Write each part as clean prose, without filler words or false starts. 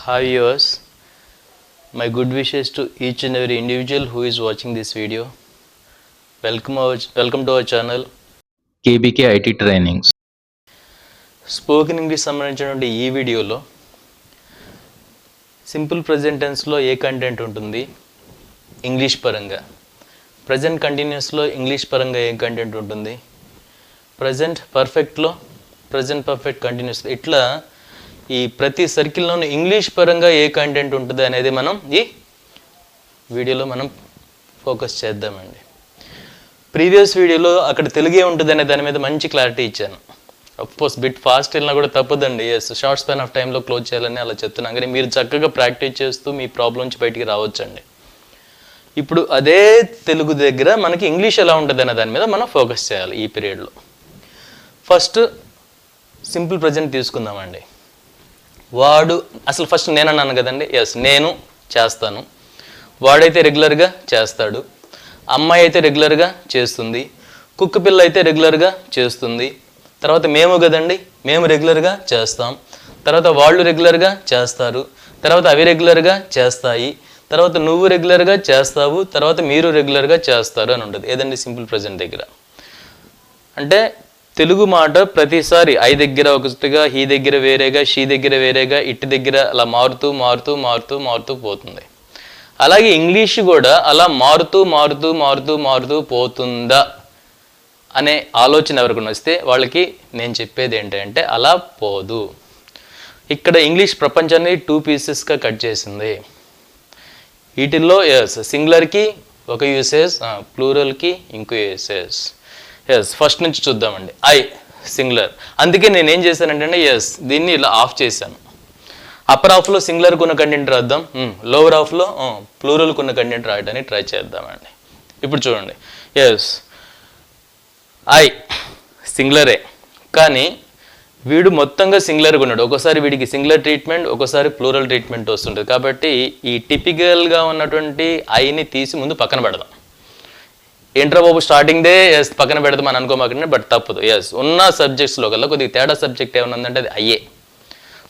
Hi viewers, my good wishes to each and every individual who is watching this video. Welcome to our channel KBK IT Trainings. Spoken English సంబంధించినటువంటి ఈ వీడియోలో simple present టెన్స్లో ఏ content ఉంటుంది, English పరంగా present కంటిన్యూస్లో English పరంగా ఏ content ఉంటుంది, present పర్ఫెక్ట్లో present perfect continuous, ఇట్లా ఈ ప్రతి సర్కిల్లోనూ ఇంగ్లీష్ పరంగా ఏ కంటెంట్ ఉంటుంది అనేది మనం ఈ వీడియోలో మనం ఫోకస్ చేద్దామండి. ప్రీవియస్ వీడియోలో అక్కడ తెలుగే ఉంటుంది అనే దాని మీద మంచి క్లారిటీ ఇచ్చాను. అఫ్కోర్స్ బిట్ ఫాస్ట్ వెళ్ళినా కూడా తప్పదండి, షార్ట్ స్పాన్ ఆఫ్ టైంలో క్లోజ్ చేయాలని అలా చెప్తున్నాను. కానీ మీరు చక్కగా ప్రాక్టీస్ చేస్తూ మీ ప్రాబ్లం నుంచి బయటికి రావచ్చండి. ఇప్పుడు అదే తెలుగు దగ్గర మనకి ఇంగ్లీష్ ఎలా ఉంటుంది అనే దాని మీద మనం ఫోకస్ చేయాలి ఈ పీరియడ్లో. ఫస్ట్ సింపుల్ ప్రజెంట్ తీసుకుందామండి. వాడు అసలు ఫస్ట్ నేను అన్నాను కదండి, నేను చేస్తాను, వాడైతే రెగ్యులర్గా చేస్తాడు, అమ్మాయి అయితే రెగ్యులర్గా చేస్తుంది, కుక్క పిల్ల అయితే రెగ్యులర్గా చేస్తుంది, తర్వాత మేము కదండి మేము రెగ్యులర్గా చేస్తాం, తర్వాత వాళ్ళు రెగ్యులర్గా చేస్తారు, తర్వాత అవి రెగ్యులర్గా చేస్తాయి, తర్వాత నువ్వు రెగ్యులర్గా చేస్తావు, తర్వాత మీరు రెగ్యులర్గా చేస్తారు అని ఉంటుంది. ఏదండి సింపుల్ ప్రజెంట్ దగ్గర. అంటే తెలుగు మాట ప్రతిసారి ఐ దగ్గర ఒకటిగా, హీ దగ్గర వేరేగా, షీ దగ్గర వేరేగా, ఇటు దగ్గర అలా మారుతూ మారుతూ మారుతూ మారుతూ పోతుంది. అలాగే ఇంగ్లీష్ కూడా అలా మారుతూ మారుతూ మారుతూ మారుతూ పోతుందా అనే ఆలోచన ఎవరికైనా వస్తే వాళ్ళకి నేను చెప్పేది ఏంటంటే అలా పోదు. ఇక్కడ ఇంగ్లీష్ ప్రపంచాన్ని 2 పీసెస్గా కట్ చేసింది. వీటిల్లో సింగులర్కి ఒక యూసేజ్, ప్లూరల్కి ఇంకో యూసేజ్. ఫస్ట్ నుంచి చూద్దామండి. ఐ సింగులర్, అందుకే నేను ఏం చేశానంటే దీన్ని ఇలా ఆఫ్ చేశాను. అప్పర్ హాఫ్లో సింగులర్కి ఉన్న కంటెంట్ రాద్దాం, లోవర్ హాఫ్లో ప్లూరల్కి ఉన్న కంటెంట్ రాయడానికి ట్రై చేద్దామండి. ఇప్పుడు చూడండి, ఐ సింగులరే కానీ వీడు మొత్తంగా సింగులర్గా ఉన్నాడు. ఒకసారి వీడికి సింగులర్ ట్రీట్మెంట్, ఒకసారి ప్లూరల్ ట్రీట్మెంట్ వస్తుంటుంది. కాబట్టి ఈ టిపికల్గా ఉన్నటువంటి ఐని తీసి ముందు పక్కన పెడదాం. ఏంట్రా బాబు స్టార్టింగ్దే పక్కన పెడదామని అనుకోమాకండి, బట్ తప్పదు. ఉన్న సబ్జెక్ట్స్లో కల్లా కొద్దిగా తేడా సబ్జెక్ట్ ఏమైనా ఉందంటే అది అయ్యే.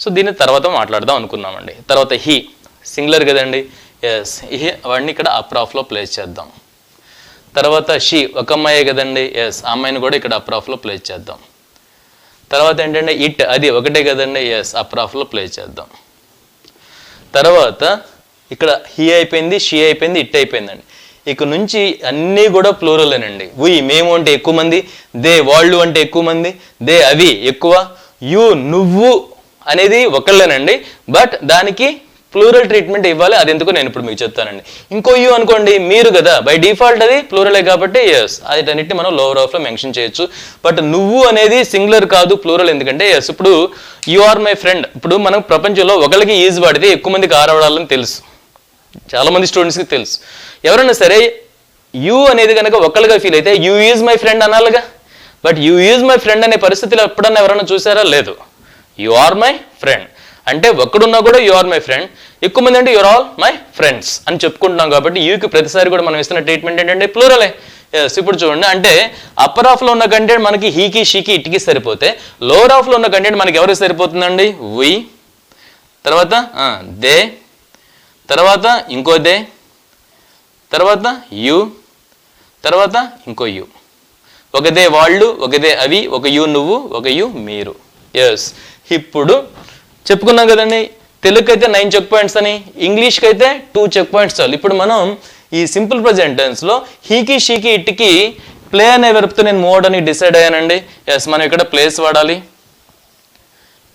సో దీన్ని తర్వాత మాట్లాడదాం అనుకున్నామండి. తర్వాత హీ సింగులర్ కదండి, హీ వాడిని ఇక్కడ అప్పర్ హాఫ్లో ప్లేస్ చేద్దాం. తర్వాత షీ ఒక అమ్మాయే కదండి, ఆ అమ్మాయిని కూడా ఇక్కడ అప్పర్ హాఫ్లో ప్లేస్ చేద్దాం. తర్వాత ఏంటంటే ఇట్ అది ఒకటే కదండి, అప్పర్ హాఫ్లో ప్లేస్ చేద్దాం. తర్వాత ఇక్కడ హీ అయిపోయింది, షీ అయిపోయింది, ఇట్ అయిపోయిందండి. ఇక నుంచి అన్నీ కూడా ప్లూరలేనండి. మేము అంటే ఎక్కువ మంది, దే వాళ్ళు అంటే ఎక్కువ మంది, దే అవి ఎక్కువ, యు నువ్వు అనేది ఒకళ్ళేనండి. బట్ దానికి ప్లూరల్ ట్రీట్మెంట్ ఇవ్వాలి. అది ఎందుకు నేను ఇప్పుడు మీకు చెప్తానండి. ఇంకో యూ అనుకోండి మీరు కదా, బై డిఫాల్ట్ అది ప్లూరలే కాబట్టి అన్నిటిని మనం లోవర్ హాఫ్లో మెన్షన్ చేయొచ్చు. బట్ నువ్వు అనేది సింగులర్ కాదు, ప్లూరల్. ఎందుకంటే ఇప్పుడు యు ఆర్ మై ఫ్రెండ్. ఇప్పుడు మనం ప్రపంచంలో ఒకరికి ఈజ్ వాడితే ఎక్కువ మందికి ఆరవడాలని తెలుసు, చాలామంది స్టూడెంట్స్కి తెలుసు. ఎవరైనా సరే యూ అనేది కనుక ఒకళ్ళుగా ఫీల్ అయితే యూ ఈజ్ మై ఫ్రెండ్ అనాలిగా. But you is my friend అనే పరిస్థితిలో ఎప్పుడన్నా ఎవరైనా చూసారా? లేదు. యు ఆర్ మై ఫ్రెండ్ అంటే ఒక్కడున్నా కూడా యు ఆర్ మై ఫ్రెండ్, ఎక్కువ మంది అంటే యూఆర్ ఆల్ మై ఫ్రెండ్స్ అని చెప్పుకుంటున్నాం. కాబట్టి యూకి ప్రతిసారి కూడా మనం ఇస్తున్న ట్రీట్మెంట్ ఏంటంటే ప్లూరలే. ఇప్పుడు చూడండి, అంటే అప్పర్ హాఫ్లో ఉన్న కంటెంట్ మనకి హీకి, షీకి, ఇట్కి సరిపోతే లోవర్ హాఫ్లో ఉన్న కంటెంట్ మనకి ఎవరికి సరిపోతుందండి? వి, తర్వాత దే, తర్వాత ఇంకో దే, తర్వాత యు, తర్వాత ఇంకో యు. ఒకదే వాళ్ళు, ఒకదే అవి, ఒక యు నువ్వు, ఒక యు మీరు. ఇప్పుడు చెప్పుకున్నాం కదండి, తెలుగుకి అయితే 9 చెక్ పాయింట్స్ అని, ఇంగ్లీష్కి అయితే 2 చెక్ పాయింట్స్ చాలు. ఇప్పుడు మనం ఈ సింపుల్ ప్రజెంట్ టెన్స్లో హీకి, షీకి, ఇట్కి ప్లే అనే వెర్బ్తో నేను మోడ్ అని డిసైడ్ అయ్యానండి. మనం ఇక్కడ ప్లేస్ వాడాలి.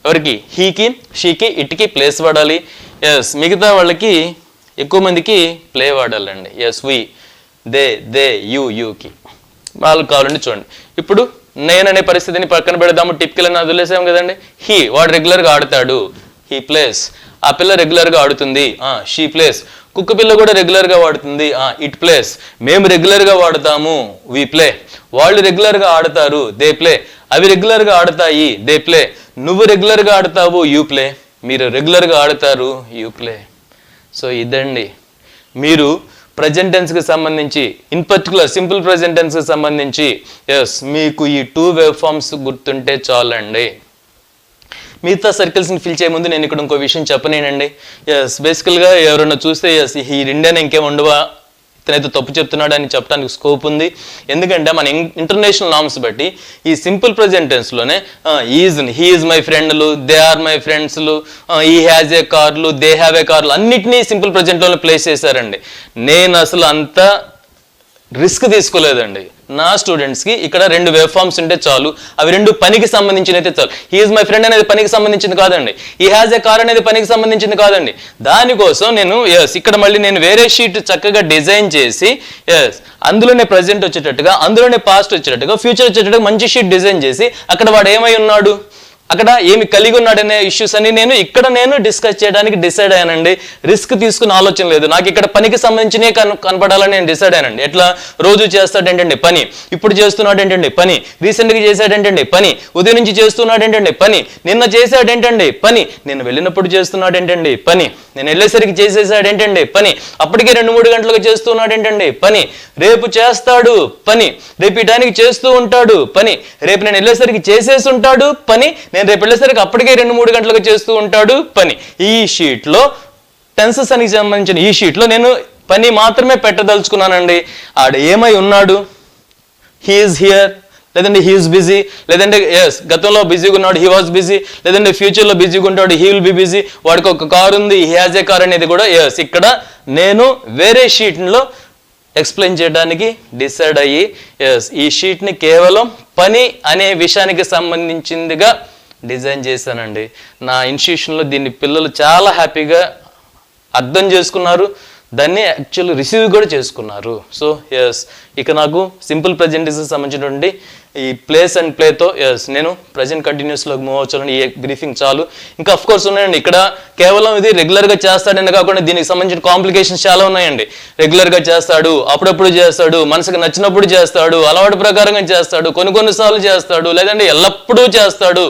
ఎవరికి? హీకి, షీకి, ఇట్కి ప్లేస్ వాడాలి. మిగతా వాళ్ళకి ఎక్కువ మందికి ప్లే వాడాలండి. వి, దే, యూకి వాళ్ళు కావాలండి. చూడండి, ఇప్పుడు నేననే పరిస్థితిని పక్కన పెడదాము, టిపికల్ అని వదిలేసాం కదండి. హీ వాడు రెగ్యులర్గా ఆడతాడు, హీ ప్లేస్. ఆ పిల్ల రెగ్యులర్గా ఆడుతుంది, షీ ప్లేస్. కుక్క పిల్ల కూడా రెగ్యులర్గా వాడుతుంది, ఇట్ ప్లేస్. మేము రెగ్యులర్గా వాడతాము, వి ప్లే. వాళ్ళు రెగ్యులర్గా ఆడతారు, దే ప్లే. అవి రెగ్యులర్గా ఆడతాయి, దే ప్లే. నువ్వు రెగ్యులర్గా ఆడతావు, యూ ప్లే. మీరు రెగ్యులర్గా ఆడతారు, యూ ప్లే. సో ఇదండి మీరు ప్రజెంట్ టెన్స్కి సంబంధించి, ఇన్ పర్టికులర్ సింపుల్ ప్రజెంట్ టెన్స్కి సంబంధించి మీకు ఈ 2 వేవ్ ఫార్మ్స్ గుర్తుంటే చాలండి. మిగతా సర్కిల్స్ని ఫిల్ చేయ ముందు నేను ఇక్కడ ఇంకో విషయం చెప్పనేనండి. ఎస్, బేసికల్గా ఎవరైనా చూస్తే ఎస్ ఈ రెండేనా ఇంకేం ఉండవా, ఇతనైతే తప్పు చెప్తున్నాడు అని చెప్పడానికి స్కోప్ ఉంది. ఎందుకంటే మన ఇంటర్నేషనల్ నామ్స్ బట్టి ఈ సింపుల్ ప్రెజెంట్ టెన్స్లోనే హీ ఈజ్ మై ఫ్రెండ్లు, దే ఆర్ మై ఫ్రెండ్స్లు, ఈ హ్యాజ్ ఏ కార్లు, దే హ్యావ్ ఏ కార్లు అన్నిటినీ సింపుల్ ప్రెజెంట్లోనే ప్లేస్ చేశారండి. నేను అసలు అంత రిస్క్ తీసుకోలేదండి. నా స్టూడెంట్స్కి ఇక్కడ 2 వేవ్ ఫార్మ్స్ ఉంటే చాలు, అవి 2 పనికి సంబంధించినైతే చాలు. హీ ఈజ్ మై ఫ్రెండ్ అనేది పనికి సంబంధించింది కాదండి, హీ హ్యాజ్ ఏ కార్ అనేది పనికి సంబంధించింది కాదండి. దానికోసం నేను ఇక్కడ మళ్ళీ నేను వేరే షీట్ చక్కగా డిజైన్ చేసి అందులోనే ప్రజెంట్ వచ్చేటట్టుగా, అందులోనే పాస్ట్ వచ్చేటట్టుగా, ఫ్యూచర్ వచ్చేటట్టుగా మంచి షీట్ డిజైన్ చేసి అక్కడ వాడు ఏమై ఉన్నాడు, అక్కడ ఏమి కలిగి ఉన్నాడనే ఇష్యూస్ అని నేను డిస్కస్ చేయడానికి డిసైడ్ అయ్యానండి. రిస్క్ తీసుకుని ఆలోచన లేదు. నాకు ఇక్కడ పనికి సంబంధించినే కనపడాలని నేను డిసైడ్ అయ్యానండి. ఎట్లా, రోజు చేస్తాడేంటండి పని, ఇప్పుడు చేస్తున్నాడు ఏంటండి పని, రీసెంట్గా చేశాడేంటండి పని, ఉదయం నుంచి చేస్తున్నాడు ఏంటండి పని, నిన్న చేశాడేంటండి పని, నేను వెళ్ళినప్పుడు చేస్తున్నాడు ఏంటండి పని, నేను వెళ్ళేసరికి చేసేసాడేంటండి పని, అప్పటికే 2-3 గంటలకు చేస్తున్నాడు ఏంటండి పని, రేపు చేస్తాడు పని, రేపు ఈ టైంకి చేస్తూ ఉంటాడు పని, రేపు నేను వెళ్ళేసరికి చేసేసి ఉంటాడు పని, నేను రేపు వెళ్ళేసరికి అప్పటికే 2-3 గంటలకు చేస్తూ ఉంటాడు పని. ఈ షీట్లో టెన్సెస్ అని సంబంధించిన ఈ షీట్లో నేను పని మాత్రమే పెట్టదలుచుకున్నానండి. ఆడ ఏమై ఉన్నాడు, హీ ఈజ్ హియర్, లేదంటే హీ ఈజ్ బిజీ, లేదంటే గతంలో బిజీగా ఉన్నాడు, హీ వాజ్ బిజీ, లేదంటే ఫ్యూచర్లో బిజీగా ఉంటాడు, హీ విల్ బి బిజీ, వాడికి ఒక కారు ఉంది, హీ హ్యాజ్ ఏ కార్ అనేది కూడా ఇక్కడ నేను వేరే షీట్లో ఎక్స్ప్లెయిన్ చేయడానికి డిసైడ్ అయ్యి ఈ షీట్ని కేవలం పని అనే విషయానికి సంబంధించిందిగా డిజైన్ చేశానండి. నా ఇన్స్టిట్యూషన్లో దీన్ని పిల్లలు చాలా హ్యాపీగా అర్థం చేసుకున్నారు, దాన్ని యాక్చువల్లీ రిసీవ్ కూడా చేసుకున్నారు. సో ఇక నాకు సింపుల్ ప్రెజెంటేషన్ సంబంధించినటువంటి ఈ ప్లేస్ అండ్ ప్లేతో నేను ప్రజెంట్ కంటిన్యూస్లోకి మూవ్ అవ్వాలని ఈ బ్రీఫింగ్ చాలు. ఇంకా అఫ్ కోర్స్ ఉన్నాయండి, ఇక్కడ కేవలం ఇది రెగ్యులర్గా చేస్తాడని కాకుండా దీనికి సంబంధించిన కాంప్లికేషన్స్ చాలా ఉన్నాయండి. రెగ్యులర్గా చేస్తాడు, అప్పుడప్పుడు చేస్తాడు, మనసుకు నచ్చినప్పుడు చేస్తాడు, అలవాటు ప్రకారంగా చేస్తాడు, కొన్నిసార్లు చేస్తాడు, లేదంటే ఎల్లప్పుడూ చేస్తాడు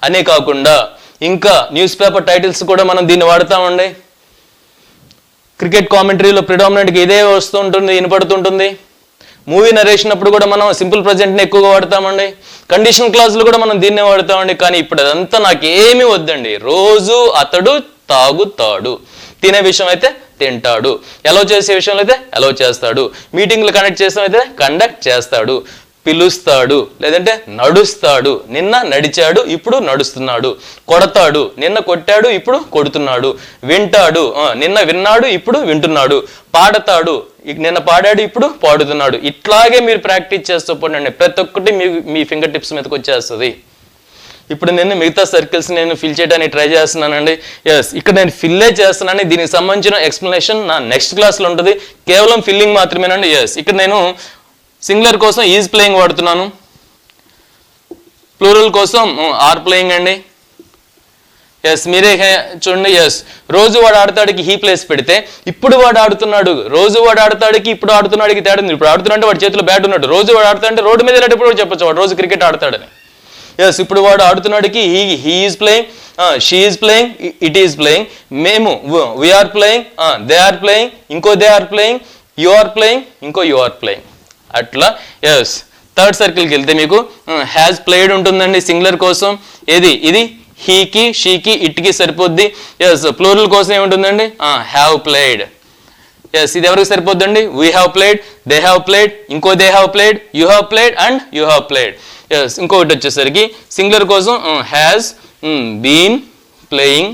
అనే కాకుండా ఇంకా న్యూస్ పేపర్ టైటిల్స్ కూడా మనం దీన్ని వాడతామండి. క్రికెట్ కామెంటరీలో ప్రిడామినెంట్గా ఇదే వస్తుంటుంది, వినపడుతుంటుంది. మూవీ నరేషన్ అప్పుడు కూడా మనం సింపుల్ ప్రజెంట్ని ఎక్కువగా వాడతామండి. కండిషన్ క్లాసులు కూడా మనం దీన్నే వాడతామండి. కానీ ఇప్పుడు అదంతా నాకేమీ వద్దండి. రోజు అతడు తాగుతాడు, తినే విషయం అయితే తింటాడు, ఎలో చేసే విషయంలో అయితే ఎలో చేస్తాడు, మీటింగ్లు కండక్ట్ చేసే అయితే కండక్ట్ చేస్తాడు, పిలుస్తాడు, లేదంటే నడుస్తాడు, నిన్న నడిచాడు ఇప్పుడు నడుస్తున్నాడు, కొడతాడు, నిన్న కొట్టాడు ఇప్పుడు కొడుతున్నాడు, వింటాడు, నిన్న విన్నాడు ఇప్పుడు వింటున్నాడు, పాడతాడు, నిన్న పాడాడు ఇప్పుడు పాడుతున్నాడు. ఇట్లాగే మీరు ప్రాక్టీస్ చేస్తూ పోండి, ప్రతి ఒక్కటి మీ ఫింగర్ టిప్స్ మీదకి వచ్చేస్తుంది. ఇప్పుడు నేను మిగతా సర్కిల్స్ నేను ఫిల్ చేయడానికి ట్రై చేస్తున్నానండి. ఇక్కడ నేను ఫిల్లే చేస్తున్నాను. దీనికి సంబంధించిన ఎక్స్ప్లెనేషన్ నా నెక్స్ట్ క్లాస్లో ఉంటుంది. కేవలం ఫిల్లింగ్ మాత్రమేనండి. ఇక్కడ నేను సింగులర్ కోసం ఈజ్ ప్లేయింగ్ వాడుతున్నాను, ప్లూరల్ కోసం ఆర్ ప్లేయింగ్ అండి. మీరే చూడండి. రోజు వాడు ఆడతాడికి హీ ప్లేస్ పెడితే ఇప్పుడు వాడు ఆడుతున్నాడు, రోజు వాడు ఆడతాడికి ఇప్పుడు ఆడుతున్నాడికి తేడా ఉంది. ఇప్పుడు ఆడుతున్నాడంటే వాడి చేతిలో బ్యాట్ ఉన్నాడు, రోజు వాడు ఆడుతాడంటే రోడ్డు మీద వెళ్ళేటప్పుడు చెప్పచ్చు వాడు రోజు క్రికెట్ ఆడతాడని. ఇప్పుడు వాడు ఆడుతున్నాడికి he is playing, she is playing, it is playing, మేము we are playing, they are playing, ఇంకో they are playing, you are playing, ఇంకో యు ఆర్ ప్లేయింగ్. అట్లా థర్డ్ సర్కిల్కి వెళ్తే మీకు హ్యాజ్ ప్లేడ్ ఉంటుందండి సింగులర్ కోసం. ఇది హీకి, షీకి, ఇట్కి సరిపోద్ది. ప్లూరల్ కోసం ఏముంటుందండి, హ్యావ్ ప్లేడ్. ఇది ఎవరికి సరిపోద్దండి, we have played, they have played, ఇంకో they have played, you have played and you have played. ఇంకొకటి వచ్చేసరికి సింగులర్ కోసం హ్యాజ్ బీన్ ప్లేయింగ్,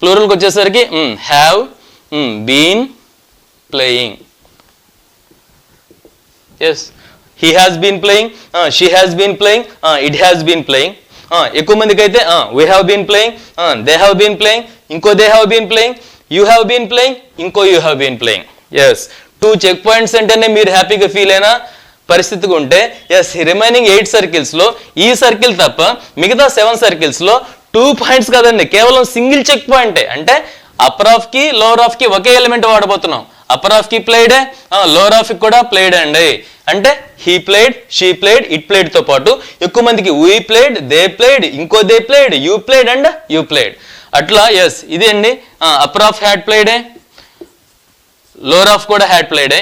ప్లూరల్కి వచ్చేసరికి have been playing. He has been playing, she has been playing, it has been playing. ఎక్కువ మందికి అయితే we have been playing, they have been playing, ఇంకో they have been playing, you have been playing, ఇంకో you have been playing. 2 check points అంటేనే మీరు హ్యాపీగా feel అయినా పరిస్థితిగా ఉంటే రిమైనింగ్ 8 సర్కిల్స్లో ఈ సర్కిల్ తప్ప మిగతా 7 సర్కిల్స్లో 2 పాయింట్స్ కాదండి, కేవలం సింగిల్ చెక్ పాయింటే. అంటే అప్పర్ ఆఫ్ కి లోవర్ ఆఫ్ కి ఒకే ఎలిమెంట్ వాడబోతున్నాం. అప్పర్ ఆఫ్ కి ప్లేడే, లోవర్ ఆఫ్ కి కూడా ప్లేడ్ అండి. అంటే he played, she played, it played తో పాటు ఎక్కువ మందికి వీ ప్లేడ్, దే ప్లేడ్, ఇంకో they played, you played and you played. అట్లా ఇదే అండి. అప్పర్ ఆఫ్ హ్యాడ్ ప్లేడే, లోవర్ ఆఫ్ కూడా హ్యాడ్ ప్లేడే.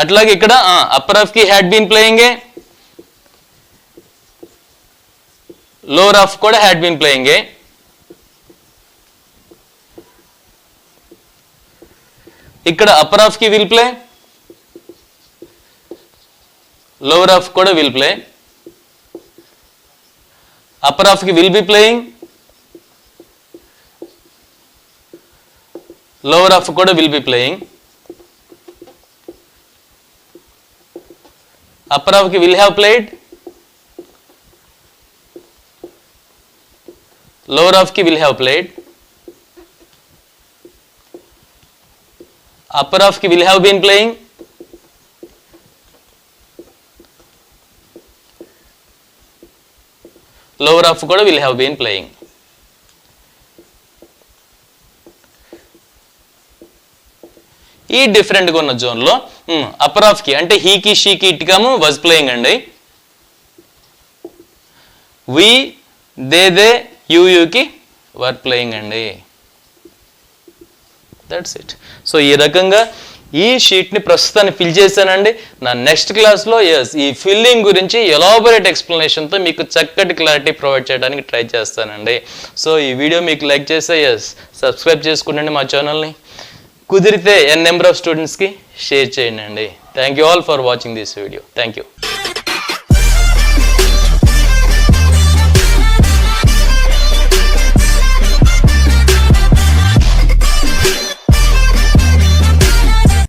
అట్లాగే ఇక్కడ అప్పర్ ఆఫ్ కి హ్యాడ్ బీన్ ప్లేయింగే, లోవర్ హాఫ్ కూడా హ్యాడ్ బీన్ ప్లేయింగ్. ఇక్కడ అప్పర్ హాఫ్ కి విల్ ప్లే, లోవర్ హాఫ్ కూడా విల్ ప్లే. అప్పర్ హాఫ్ కి will be playing, lower half కూడా will be playing. Upper half కి will have played, lower half కి will have played. Upper half కి will have been playing, lower half కూడా will have been playing. ఈ డిఫరెంట్గా ఉన్న జోన్లో అప్పర్ హాఫ్ కి అంటే హీకి షీకి ఇట్ కమ్ వాజ్ ప్లేయింగ్ అండి. వి దే యూకి వర్ ప్లేయింగ్ అండి. That's it. సో ఈ రకంగా ఈ షీట్ని ప్రస్తుతాన్ని ఫిల్ చేశానండి. నా నెక్స్ట్ క్లాస్లో ఈ ఫిల్లింగ్ గురించి ఎలాబొరేట్ ఎక్స్ప్లెనేషన్తో మీకు చక్కటి క్లారిటీ ప్రొవైడ్ చేయడానికి ట్రై చేస్తానండి. సో ఈ వీడియో మీకు లైక్ చేస్తే సబ్స్క్రైబ్ చేసుకుంటండి మా ఛానల్ని. కుదిరితే నెంబర్ ఆఫ్ స్టూడెంట్స్కి షేర్ చేయండి అండి. Thank you all for watching this video. Thank you.